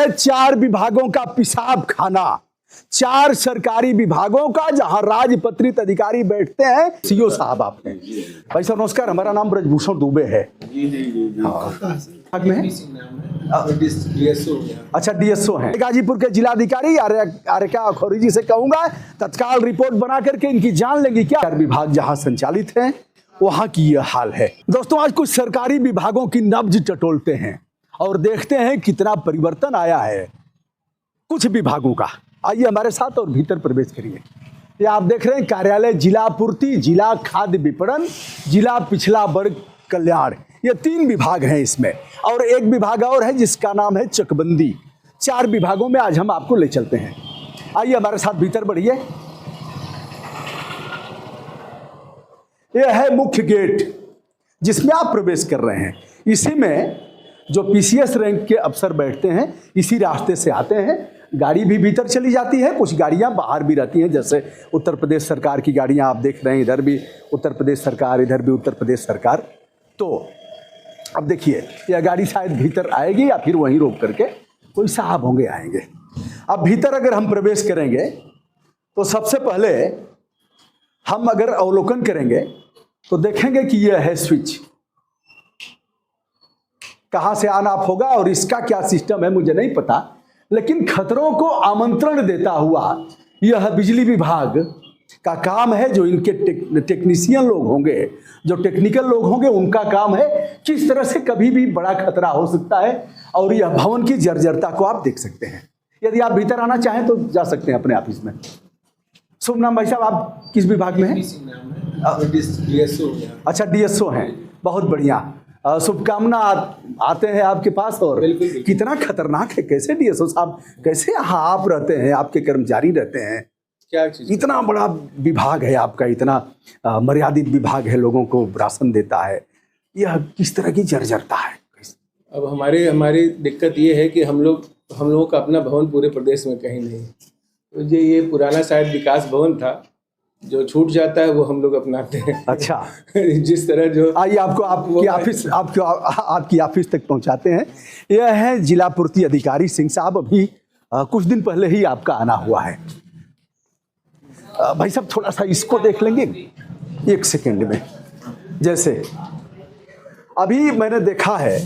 है 4 विभागों का पिसाब खाना, 4 सरकारी विभागों का जहां राजपत्रित अधिकारी बैठते हैं। सीओ साहब आपने भाई साहब नमस्कार, हमारा नाम ब्रजभूषण दुबे है। अच्छा डीएसओ हैं। गाजीपुर के जिलाधिकारी आर्यका अखौरी जी से कहूंगा तत्काल रिपोर्ट बना करके इनकी जान लेंगी क्या विभाग जहां संचालित है वहां की यह हाल है। दोस्तों आज कुछ सरकारी विभागों की नब्ज टटोलते हैं और देखते हैं कितना परिवर्तन आया है कुछ विभागों का। आइए हमारे साथ और भीतर प्रवेश करिए। ये आप देख रहे हैं कार्यालय जिला पूर्ति, जिला खाद्य विपणन, जिला पिछड़ा वर्ग कल्याण, ये 3 विभाग हैं इसमें, और एक विभाग और है जिसका नाम है चकबंदी। 4 विभागों में आज हम आपको ले चलते हैं। आइए हमारे साथ भीतर बढ़िए। यह है मुख्य गेट जिसमें आप प्रवेश कर रहे हैं। इसी में जो पीसीएस रैंक के अफसर बैठते हैं इसी रास्ते से आते हैं। गाड़ी भी भीतर चली जाती है, कुछ गाड़ियां बाहर भी रहती हैं, जैसे उत्तर प्रदेश सरकार की गाड़ियां आप देख रहे हैं, इधर भी उत्तर प्रदेश सरकार, इधर भी उत्तर प्रदेश सरकार। तो अब देखिए यह गाड़ी शायद भीतर आएगी या फिर वहीं रोक करके कोई साहब होंगे आएंगे। अब भीतर अगर हम प्रवेश करेंगे तो सबसे पहले हम अगर अवलोकन करेंगे तो देखेंगे कि यह है स्विच, कहां से ऑन ऑफ होगा और इसका क्या सिस्टम है मुझे नहीं पता, लेकिन खतरों को आमंत्रण देता हुआ यह बिजली विभाग का काम है। जो इनके टेक्नीशियन लोग होंगे, जो टेक्निकल लोग होंगे, उनका काम है किस तरह से कभी भी बड़ा खतरा हो सकता है। और यह भवन की जर्जरता को आप देख सकते हैं। यदि आप भीतर आना चाहें तो जा सकते हैं अपने ऑफिस में। शुभ नाम भाई साहब, आप किस विभाग में हैं? अच्छा डीएसओ हैं, बहुत बढ़िया, शुभकामना। आते हैं आपके पास और बिल्कुल। कितना खतरनाक है, कैसे डीएसओ साहब, कैसे आप रहते हैं, आपके कर्मचारी रहते हैं, क्या चीज़? इतना बड़ा विभाग है आपका, इतना मर्यादित विभाग है, लोगों को राशन देता है, यह किस तरह की जर्जरता है? अब हमारी दिक्कत ये है कि हम लोगों का अपना भवन पूरे प्रदेश में कहीं नहीं। तो ये पुराना शायद विकास भवन था, जो छूट जाता है वो हम लोग अपनाते हैं। अच्छा जिस तरह जो आइए आपको आपकी ऑफिस तक पहुंचाते हैं। यह है जिला पूर्ति अधिकारी सिंह साहब, अभी कुछ दिन पहले ही आपका आना हुआ है। भाई साहब थोड़ा सा इसको देख लेंगे 1 सेकेंड में। जैसे अभी मैंने देखा है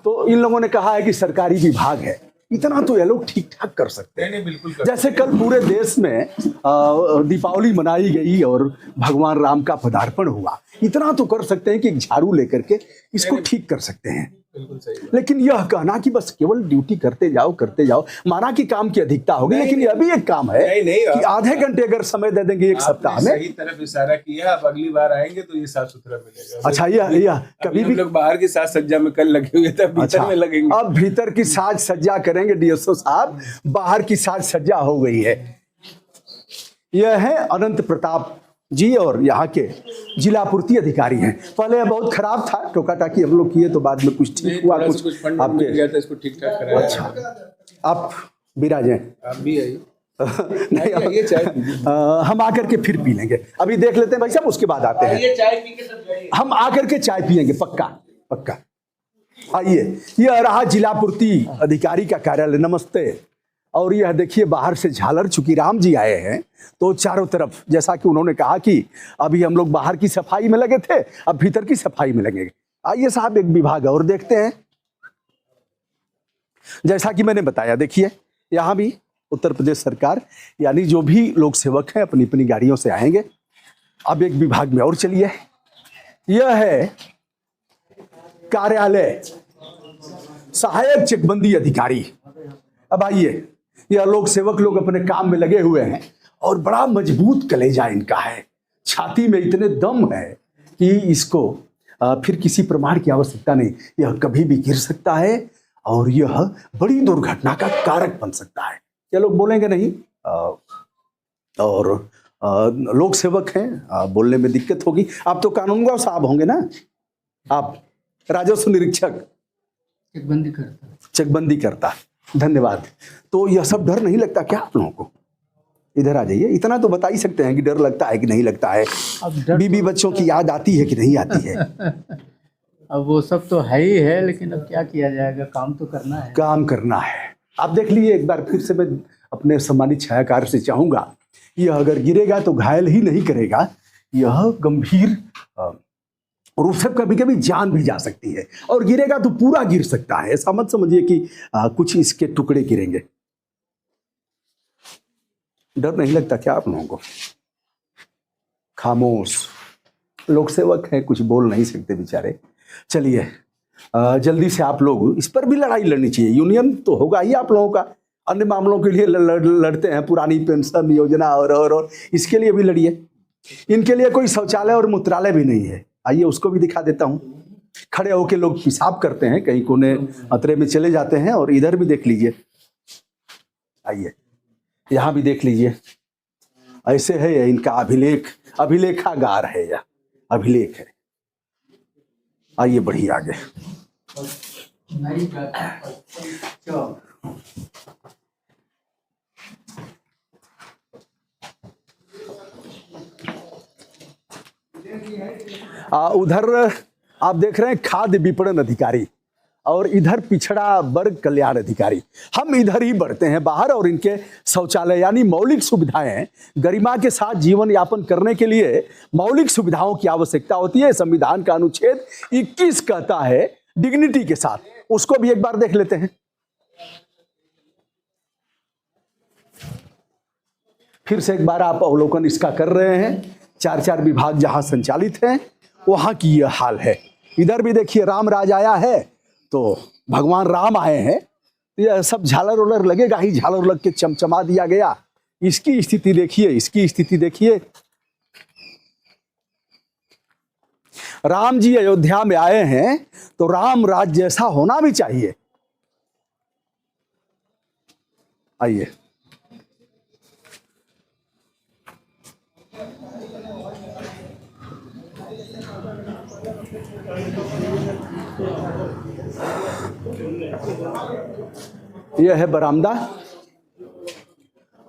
तो इन लोगों ने कहा है कि सरकारी विभाग है, इतना तो ये लोग ठीक ठाक कर सकते हैं। बिल्कुल जैसे कल पूरे देश में दीपावली मनाई गई और भगवान राम का पदार्पण हुआ, इतना तो कर सकते हैं कि एक झाड़ू लेकर के इसको ठीक कर सकते हैं। बिल्कुल सही। लेकिन यह कहना कि बस केवल ड्यूटी करते जाओ, माना कि काम की अधिकता होगी, लेकिन यह भी एक काम है कि आधे घंटे अगर समय दे देंगे एक सप्ताह में। सही तरफ इशारा किया, आप अगली बार आएंगे तो ये साफ सुथरा मिलेगा। अच्छा यह कभी भी लोग बाहर की साज सज्जा में कल लगे हुए थे, भीतर में लगेंगे। अब भीतर की साज सज्जा करेंगे डीएसओ साहब, बाहर की साज सज्जा हो गई है। यह है अनंत प्रताप जी और यहाँ के जिला पूर्ति अधिकारी हैं। पहले बहुत खराब था, टोका टाकी हम लोग किए तो बाद में कुछ ठीक हुआ, कुछ फंड मिल गया था, इसको ठीक ठाक कराया। अच्छा आप विराज हैं, आप भी आइए। नहीं चाय हम आकर के फिर पी लेंगे, अभी देख लेते हैं भाई साहब, उसके बाद आते हैं। चाय पी के तब जाइए। हम आकर के चाय पियेंगे पक्का। आइए, यह रहा जिला पूर्ति अधिकारी का कार्यालय। नमस्ते। और यह देखिए बाहर से झालर, चूंकि राम जी आए हैं तो चारों तरफ, जैसा कि उन्होंने कहा कि अभी हम लोग बाहर की सफाई में लगे थे, अब भीतर की सफाई में लगेंगे। आइए साहब एक विभाग और देखते हैं। जैसा कि मैंने बताया, देखिए यहाँ भी उत्तर प्रदेश सरकार, यानी जो भी लोग सेवक हैं अपनी अपनी गाड़ियों से आएंगे। अब एक विभाग में और चलिए, यह है कार्यालय सहायक चकबंदी अधिकारी। अब आइए, यह लोग सेवक लोग अपने काम में लगे हुए हैं और बड़ा मजबूत कलेजा इनका है, छाती में इतने दम है कि इसको फिर किसी प्रमाण की आवश्यकता नहीं, यह कभी भी गिर सकता है और यह बड़ी दुर्घटना का कारक बन सकता है। ये लोग बोलेंगे नहीं, और लोक सेवक हैं, बोलने में दिक्कत होगी। आप तो कानूनगो साहब होंगे ना, आप राजस्व निरीक्षक, चकबंदी करता। धन्यवाद। तो यह सब डर नहीं लगता क्या आप लोगों को? इधर आ जाइए, इतना तो बता ही सकते हैं कि डर लगता है कि नहीं लगता है। बीबी बच्चों की याद आती है कि नहीं आती है? अब वो सब तो है ही है, लेकिन अब क्या किया जाएगा, काम तो करना है। काम करना है। आप देख लीजिए एक बार फिर से, मैं अपने सम्मानित छायाकार से चाहूंगा, यह अगर गिरेगा तो घायल ही नहीं करेगा, यह गंभीर रूप से कभी कभी जान भी जा सकती है, और गिरेगा तो पूरा गिर सकता है। ऐसा मत समझिए कि कुछ इसके टुकड़े गिरेंगे। डर नहीं लगता क्या आप लोगों को? खामोश लोक सेवक हैं, कुछ बोल नहीं सकते बेचारे। चलिए जल्दी से आप लोग इस पर भी लड़ाई लड़नी चाहिए। यूनियन तो होगा ही आप लोगों का, अन्य मामलों के लिए लड़ते हैं, पुरानी पेंशन योजना और इसके लिए भी लड़िए। इनके लिए कोई शौचालय और मूत्रालय भी नहीं है। आइए उसको भी दिखा देता हूं। खड़े होके लोग पेशाब करते हैं, कहीं कोने अतरे में चले जाते हैं, और इधर भी देख लीजिए, आइए यहां भी देख लीजिए। ऐसे है ये इनका अभिलेखागार है, यह अभिलेख है। आइए बढ़िए आगे। उधर आप देख रहे हैं खाद्य विपणन अधिकारी, और इधर पिछड़ा वर्ग कल्याण अधिकारी। हम इधर ही बढ़ते हैं बाहर, और इनके शौचालय यानी मौलिक सुविधाएं, गरिमा के साथ जीवन यापन करने के लिए मौलिक सुविधाओं की आवश्यकता होती है। संविधान का अनुच्छेद 21 कहता है डिग्निटी के साथ, उसको भी एक बार देख लेते हैं। फिर से एक बार आप अवलोकन इसका कर रहे हैं। 4 विभाग जहां संचालित हैं वहां की यह हाल है। इधर भी देखिए राम राज आया है, तो भगवान राम आए हैं, यह सब झालर उलर लगेगा ही, झालर लग के चमचमा दिया गया। इसकी स्थिति देखिए, इसकी स्थिति देखिए। राम जी अयोध्या में आए हैं तो राम राज जैसा होना भी चाहिए। आइए यह है बरामदा,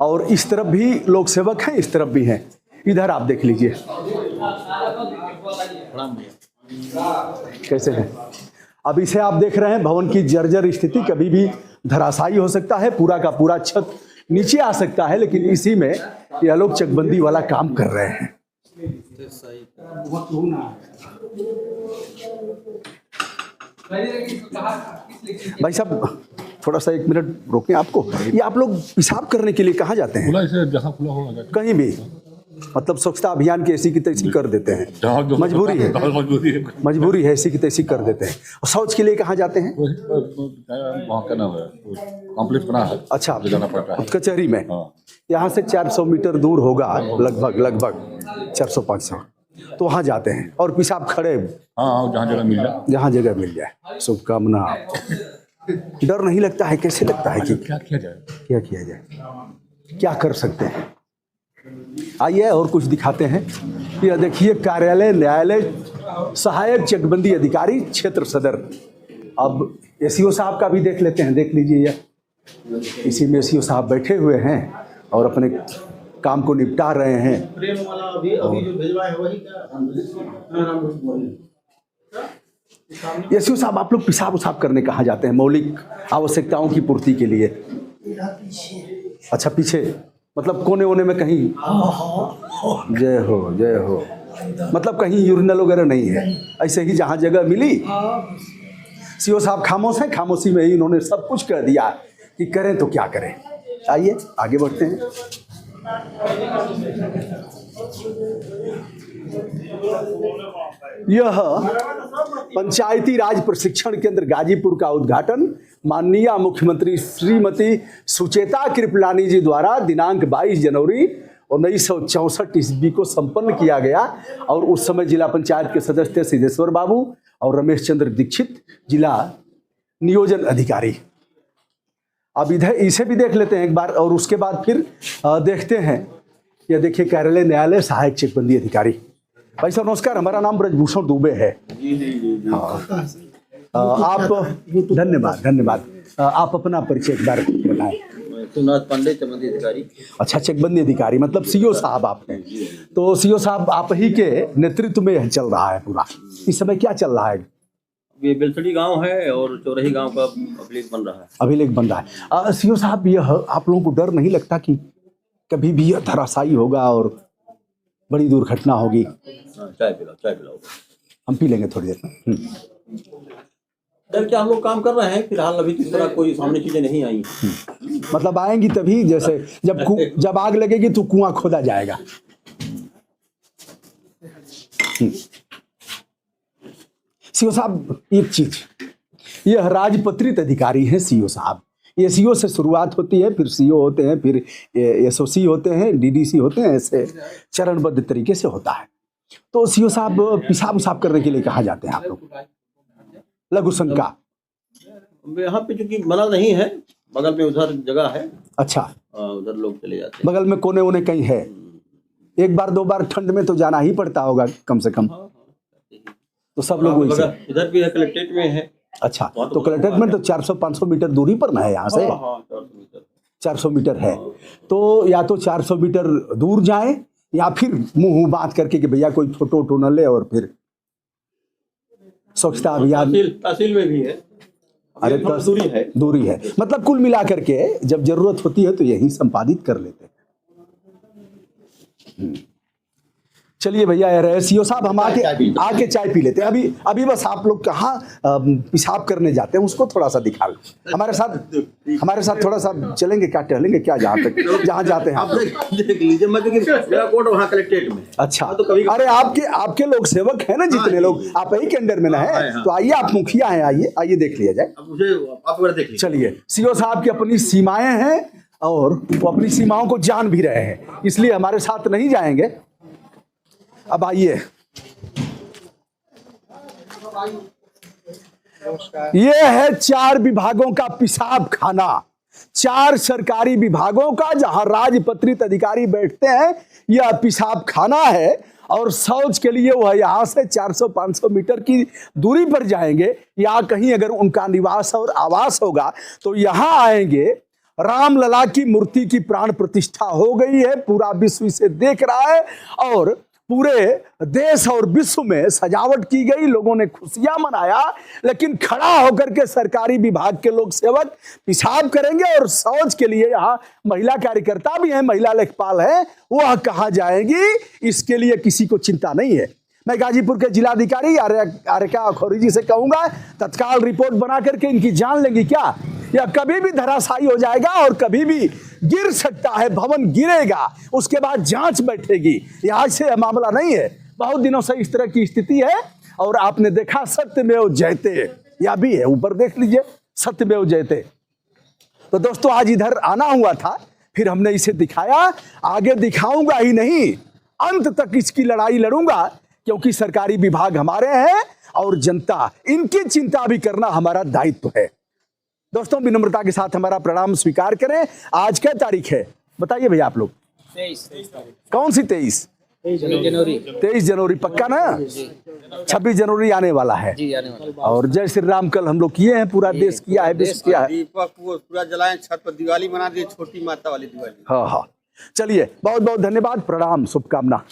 और इस तरफ भी लोक सेवक हैं, इस तरफ भी हैं। इधर आप देख लीजिए कैसे है। अब इसे आप देख रहे हैं, भवन की जर्जर स्थिति, कभी भी धराशायी हो सकता है, पूरा का पूरा छत नीचे आ सकता है, लेकिन इसी में यह लोग चकबंदी वाला काम कर रहे हैं। भाई साहब थोड़ा सा 1 मिनट रोकें आपको। ये आप लोग पेशाब करने के लिए कहाँ जाते हैं? जहाँ खुला होगा कहीं भी, मतलब स्वच्छता अभियान की ऐसी की तैसी कर देते हैं, मजबूरी है, मजबूरी है, ऐसी की तैसी कर देते हैं। और शौच के लिए कहाँ जाते हैं? वहाँ का नाम है कॉम्प्लेक्स बना है, अच्छा जाना पड़ता है कचहरी में। यहाँ से 400 मीटर दूर होगा, लगभग 400-500, तो वहाँ जाते हैं और पेशाब खड़े, हाँ जहाँ जगह मिल जाए। शुभकामना। डर नहीं लगता है? कैसे लगता है कि क्या किया जाए, क्या किया जाए, क्या कर सकते हैं? आइए और कुछ दिखाते हैं। यह देखिए कार्यालय न्यायालय सहायक चकबंदी अधिकारी क्षेत्र सदर। अब एसईओ साहब का भी देख लेते हैं, देख लीजिए, यह इसी में एसईओ साहब बैठे हुए हैं और अपने काम को निपटा रहे हैं। एसईओ साहब आप लोग पेशाब उसाब करने कहाँ जाते हैं मौलिक आवश्यकताओं की पूर्ति के लिए? अच्छा पीछे, मतलब कोने वोने में कहीं? जय हो जय हो। मतलब कहीं यूरिनल वगैरह नहीं है, ऐसे ही जहाँ जगह मिली। सीओ साहब खामोश हैं, खामोशी में ही इन्होंने सब कुछ कह दिया कि करें तो क्या करें। आइए आगे बढ़ते हैं। यह पंचायती राज प्रशिक्षण केंद्र गाजीपुर का उद्घाटन माननीय मुख्यमंत्री श्रीमती सुचेता कृपलानी जी द्वारा दिनांक 22 जनवरी 1964 ईस्वी को संपन्न किया गया। और उस समय जिला पंचायत के सदस्य सिद्धेश्वर बाबू और रमेश चंद्र दीक्षित जिला नियोजन अधिकारी। अब इधर इसे भी देख लेते हैं एक बार, और उसके बाद फिर देखते हैं। यह देखिए कार्यालय न्यायालय सहायक चकबंदी अधिकारी। भाई साहब नमस्कार, हमारा नाम ब्रजभूषण दुबे है। हाँ आप धन्यवाद। आप अपना परिचय एक बार बताएं। सुनाथ पांडे चकबंदी अधिकारी। अच्छा चकबंदी अधिकारी, मतलब सीओ साहब आप हैं। तो सीओ साहब आप ही के नेतृत्व में यह चल रहा है पूरा। इस समय क्या चल रहा है? ये बेलसड़ी गांव है और चौरही गांव का अभिलेख बन रहा है। अभिलेख बन रहा है। सीओ साहब, यह आप लोगों को डर नहीं लगता कि कभी भी यह धराशायी होगा और बड़ी दुर्घटना होगी? चाय पिलाओ। हम पी लेंगे थोड़ी देर में। डर क्या, हम लोग काम कर रहे हैं फिलहाल, अभी इस तरह कोई सामने चीजें नहीं आई। मतलब आएंगी तभी, जैसे जब आग लगेगी तो कुआं खोदा जाएगा। सीओ साहब, एक चीज, यह राजपत्रित अधिकारी हैं सीओ साहब। ये सीओ से शुरुआत होती है, फिर सीओ होते हैं, फिर एसओसी होते हैं, डीडीसी होते हैं, ऐसे चरणबद्ध तरीके से होता है। तो सीओ साहब, पेशाब उसाब करने के लिए कहाँ जाते हैं आप लोग? लघु शंका यहाँ पे चूंकि मना नहीं है, बगल में उधर जगह है। अच्छा, उधर लोग चले जाते हैं। बगल में कोने वोने कहीं है? एक बार दो बार ठंड में तो जाना ही पड़ता होगा कम से कम। तो सब लोग वही से। इधर भी है, कलेक्ट्रेट में है। अच्छा, तो कलेक्ट्रेट में तो 400-500 मीटर दूरी पर ना है यहाँ से? 400 मीटर है। तो या तो 400 मीटर दूर जाएं या फिर मुंह बात करके कि भैया कोई फोटो वोटो न ले, और फिर स्वच्छता अभियान। तहसील में भी है। अरे दूरी है। मतलब कुल मिला करके जब जरूरत होती है तो यही संपादित कर लेते हैं। चलिए भैया, यार सीओ साहब, हम आके चाय पी लेते हैं। अभी बस आप लोग कहाँ पेशाब करने जाते हैं उसको थोड़ा सा दिखा लो। हमारे साथ थोड़ा सा चलेंगे क्या, टहलेंगे क्या, जहाँ जाते हैं आप देख लीजिए। मैं मेरा कोर्ट वहाँ कलेक्ट्रेट में। अच्छा, तो अरे आपके लोग सेवक हैं ना, जितने लोग आप ही के अंडर में ना है, तो आइए, आप मुखिया हैं, आइए देख लिया जाए। चलिए, सीओ साहब की अपनी सीमाएं हैं और वो अपनी सीमाओं को जान भी रहे हैं, इसलिए हमारे साथ नहीं जाएंगे। अब आइए, ये है 4 विभागों का पेशाब खाना, 4 सरकारी विभागों का, जहां राजपत्रित अधिकारी बैठते हैं। यह पेशाब खाना है और शौच के लिए वह यहां से 400-500 मीटर की दूरी पर जाएंगे, या कहीं अगर उनका निवास और आवास होगा तो यहां आएंगे। रामलला की मूर्ति की प्राण प्रतिष्ठा हो गई है, पूरा विश्व इसे देख रहा है और पूरे देश और विश्व में सजावट की गई, लोगों ने खुशियां मनाया। लेकिन खड़ा होकर के सरकारी विभाग के लोग सेवक पेशाब करेंगे और शौच के लिए यहाँ महिला कार्यकर्ता भी हैं, महिला लेखपाल है, वह कहाँ जाएंगी, इसके लिए किसी को चिंता नहीं है। मैं गाजीपुर के जिलाधिकारी आर्यका अखौरी जी से कहूंगा, तत्काल रिपोर्ट बना करके इनकी जान लेंगी क्या? या कभी भी धराशायी हो जाएगा और कभी भी गिर सकता है, भवन गिरेगा, उसके बाद जांच बैठेगी। यहाँ से मामला नहीं है, बहुत दिनों से इस तरह की स्थिति है। और आपने देखा सत्यमेव जयते, या भी है, ऊपर देख लीजिए, सत्यमेव जयते। तो दोस्तों, आज इधर आना हुआ था, फिर हमने इसे दिखाया, आगे दिखाऊंगा ही नहीं, अंत तक इसकी लड़ाई लड़ूंगा, क्योंकि सरकारी विभाग हमारे हैं और जनता, इनकी चिंता भी करना हमारा दायित्व है। दोस्तों, विनम्रता के साथ हमारा प्रणाम स्वीकार करें। आज क्या तारीख है बताइए भैया आप लोग? 23 कौन सी 23 जनवरी? 23 जनवरी पक्का ना? 26 जनवरी आने वाला है। जी, आने वाला। और जय श्री राम कल हम लोग किए हैं, पूरा देश किया है, विश्व किया है। दीपक वो पूरा जलाएं, छत पर दिवाली बना दिए, छोटी माता वाली दिवाली। हाँ, चलिए, बहुत बहुत धन्यवाद, प्रणाम, शुभकामना।